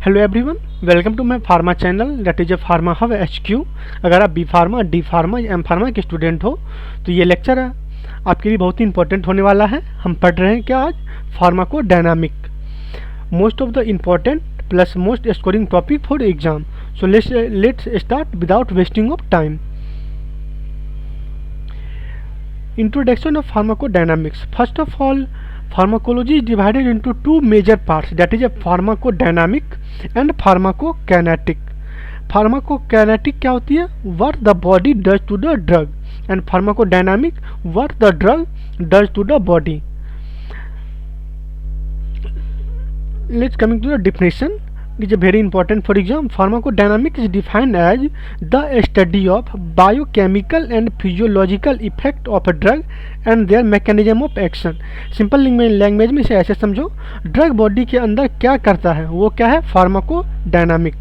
Hello everyone, welcome to my pharma channel that is a pharma hub HQ। अगर आप B pharma, D pharma या M pharma के student हो तो ये लेक्चर आपके लिए बहुत ही इंपॉर्टेंट होने वाला है। हम पढ़ रहे हैं क्या आज, pharmacodynamic, most of the important plus most scoring topic for exam. So let's start without wasting of time. Introduction of pharmacodynamics. First of all, pharmacology is divided into two major parts, that is a pharmacodynamic and pharmacokinetic. Pharmacokinetic क्या होती है? What the body does to the drug, and pharmacodynamic what the drug does to the body. Let's coming to the definition. It is very important for exam. Pharmacodynamics is defined as the study of biochemical and physiological effect of a drug and their mechanism of action. Simple language में इसे ऐसे समझो, drug body के अंदर क्या करता है वो क्या है, pharmacodynamic.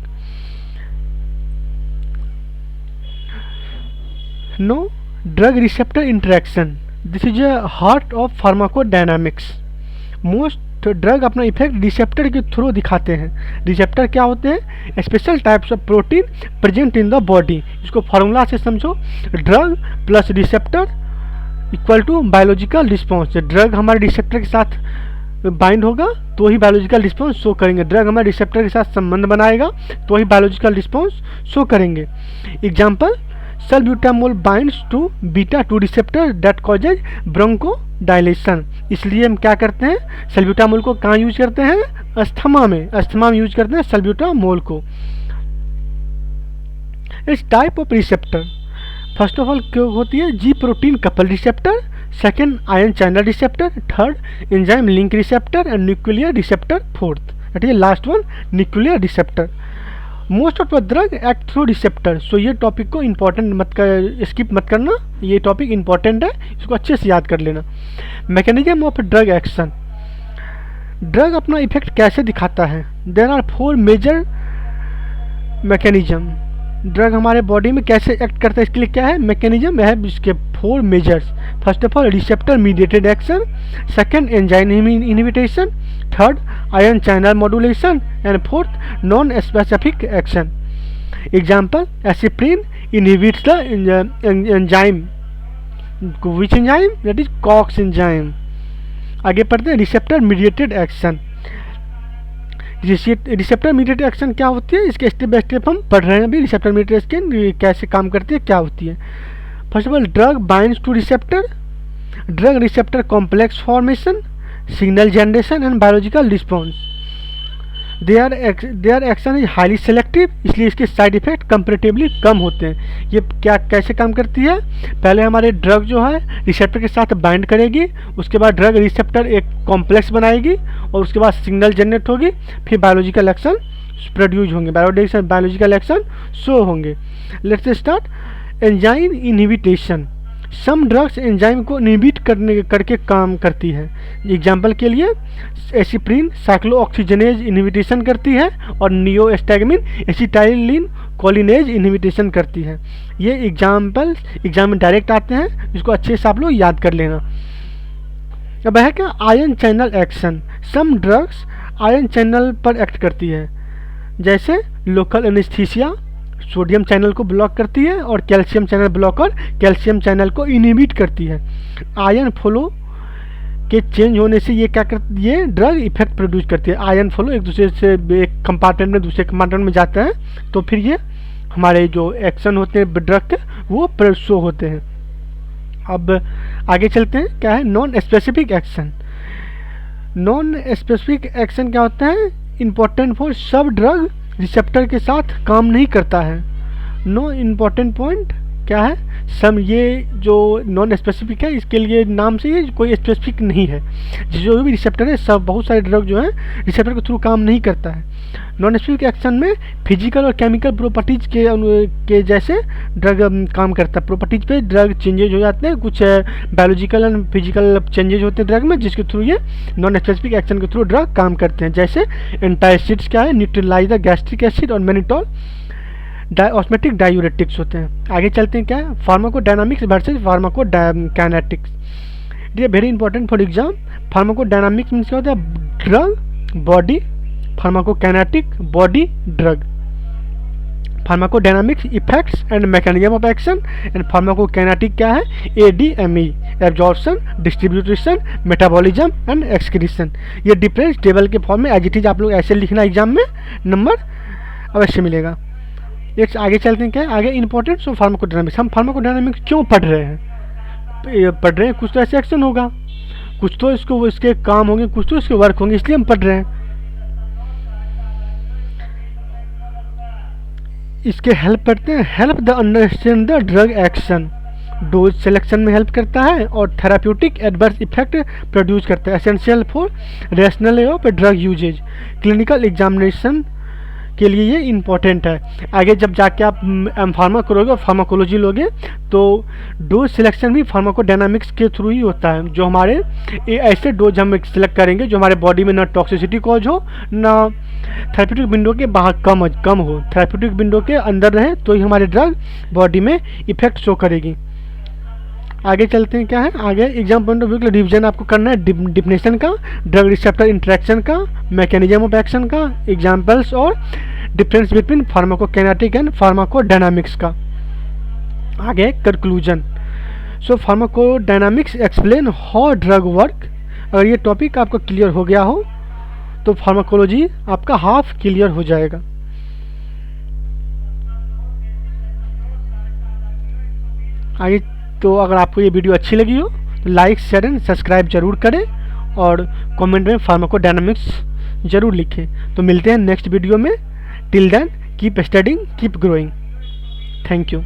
No drug receptor interaction, this is a heart of pharmacodynamics. Most drug अपना इफेक्ट रिसेप्टर के थ्रू दिखाते हैं। रिसेप्टर क्या होते हैं? Special types of protein present in the body. इसको फॉर्मूला से समझो, drug plus receptor equal to biological response. Drug हमारे रिसेप्टर के साथ बाइंड होगा तो ही बायोलॉजिकल रिस्पॉन्स शो करेंगे, ड्रग हमारे रिसेप्टर के साथ संबंध बनाएगा तो ही बायोलॉजिकल रिस्पॉन्स शो करेंगे। Example, salbutamol binds to beta 2 receptor that causes bronchodilation. इसलिए हम क्या करते हैं, सल्ब्यूटामोल को कहाँ यूज करते हैं? अस्थमा में यूज करते हैं सल्ब्यूटामोल को। इस type of receptor first of all क्यों होती है? G protein couple receptor, second ion channel receptor, third enzyme link receptor and nuclear receptor, fourth that is last one nuclear receptor. Most of the drug act through receptor. So ये topic को important skip मत करना, ये topic important है, इसको अच्छे से याद कर लेना। Mechanism of drug action, drug अपना इफेक्ट कैसे दिखाता है? There are 4 major mechanism. Drug हमारे बॉडी में कैसे एक्ट करता है, इसके लिए क्या है मैकेनिज्म है, इसके 4 measures. First of all receptor mediated action, second enzyme inhibition, third ion channel modulation and fourth non specific action. Example, aspirin inhibits the enzyme, which enzyme? That is COX enzyme. आगे पढ़ते हैं receptor mediated action. Receptor mediated action क्या होती है, इसके step by step हम पढ़ रहे हैं अभी। रिसेप्टर मीडिएटेड एक्शन कैसे काम करती है, क्या होती है? First of all, drug binds two receptor, drug receptor complex formation, signal generation and biological response. Their action is highly selective, इसलिए इसके साइड इफेक्ट कंपेरेटिवली कम होते हैं। ये क्या कैसे काम करती है? पहले हमारे ड्रग जो है रिसेप्टर के साथ बाइंड करेगी, उसके बाद ड्रग रिसेप्टर एक कॉम्प्लेक्स बनाएगी और उसके बाद सिग्नल जनरेट होगी, फिर बायोलॉजिकल एक्शन प्रोड्यूस होंगे, बायोलॉजिकल एक्शन शो होंगे। Let's start. Enzyme inhibition, some drugs enzyme को इनहिबिट करके काम करती है। एग्जाम्पल के लिए एसिप्रिन साइक्लोऑक्सीजनेज इनहिबिटेशन करती है और नियोस्टैगमिन एसिटाइलिन कोलिनेज इनहिबिटेशन करती है। ये एग्जाम में डायरेक्ट आते हैं, इसको अच्छे से आप लोग याद कर लेना। अब है क्या ion channel action, some drugs ion channel पर एक्ट करती है, जैसे लोकल एनेस्थीसिया सोडियम चैनल को ब्लॉक करती है और calcium channel blocker calcium channel को इनहिबिट करती है। आयन फ्लो के चेंज होने से ये क्या करती है, ये ड्रग इफेक्ट प्रोड्यूस करती है। आयन फ्लो एक दूसरे से एक कंपार्टमेंट में दूसरे कंपार्टमेंट में जाते हैं तो फिर ये हमारे जो एक्शन होते हैं ड्रग के वो शो होते हैं। अब आगे चलते हैं, क्या है non specific action. Non specific action क्या होता है? इम्पोर्टेंट फॉर सब ड्रग रिसेप्टर के साथ काम नहीं करता है। नो इम्पॉर्टेंट पॉइंट क्या है, सम ये जो नॉन स्पेसिफिक है इसके लिए नाम से ये कोई स्पेसिफिक नहीं है। जो भी रिसेप्टर है सब बहुत सारे ड्रग जो है रिसेप्टर के थ्रू काम नहीं करता है। नॉन स्पेसिफिक एक्शन में फिजिकल और केमिकल प्रॉपर्टीज के जैसे ड्रग काम करता है। प्रॉपर्टीज पे ड्रग चेंजेज हो जाते हैं, कुछ बायोलॉजिकल एंड फिजिकल चेंजेज होते हैं ड्रग में, जिसके थ्रू ये नॉन स्पेसिफिक एक्शन के थ्रू ड्रग काम करते हैं। जैसे एंटासिड्स क्या है, न्यूट्रलाइज द गैस्ट्रिक एसिड और मैनिटोल ऑस्मेटिक डायूरेटिक्स होते हैं। आगे चलते हैं, क्या है फार्माकोडायनामिक्स वर्सेस फार्माकोकाइनेटिक्स। ये very important for exam. Pharmacodynamics means क्या होता है, drug body pharmacokinetic body drug, pharmacodynamics effects and mechanism of action, and pharmacokinetic क्या है, ADME absorption, distribution, metabolism and excretion. ये डिफरेंस टेबल के फॉर्म में as it is आप लोग ऐसे लिखना, एग्जाम में नंबर अवश्य मिलेगा। एक आगे चलते हैं, क्या है आगे इंपॉर्टेंस ऑफ फार्माकोडायनामिक्स। हम फार्माकोडायनामिक्स क्यों पढ़ रहे हैं, कुछ तो ऐसे एक्शन होगा, कुछ तो इसके काम होंगे, कुछ तो इसके वर्क होंगे, इसलिए हम पढ़ रहे हैं। इसके हेल्प करते हैं, help the understand the drug action, dose selection में हेल्प करता है और थेराप्यूटिक एडवर्स इफेक्ट प्रोड्यूस करता है, essential for rational of drug usages, clinical examination के लिए ये इम्पोर्टेंट है। आगे जब जाके आप फार्मा करोगे और फार्माकोलॉजी लोगे तो डोज सिलेक्शन भी फार्माकोडायनामिक्स के थ्रू ही होता है, जो हमारे ऐसे डोज हम सिलेक्ट करेंगे जो हमारे बॉडी में ना टॉक्सिसिटी कॉज हो, ना थेरेप्यूटिक विंडो के बाहर कम हो, थेरेप्यूटिक विंडो के अंदर रहे तो ही हमारे ड्रग बॉडी में इफेक्ट शो करेगी। आगे चलते हैं, क्या है आगे एग्जाम पॉइंट ऑफ व्यू के लिए रिविजन आपको करना है, डिफिनेशन का, ड्रग रिसेप्टर इंटरेक्शन का, मैकेनिज्म ऑफ एक्शन का, एग्जांपल्स और difference between pharmacokinetic and pharmacodynamics का। आगे conclusion, so pharmacodynamics explain how drug work. अगर ये टॉपिक आपको क्लियर हो गया हो तो फार्माकोलॉजी आपका हाफ क्लियर हो जाएगा। आगे तो अगर आपको ये वीडियो अच्छी लगी हो तो लाइक शेयर एंड सब्सक्राइब जरूर करें और कमेंट में फार्माकोडायनामिक्स जरूर लिखें। तो मिलते हैं नेक्स्ट वीडियो में। Till then keep studying, keep growing. Thank you.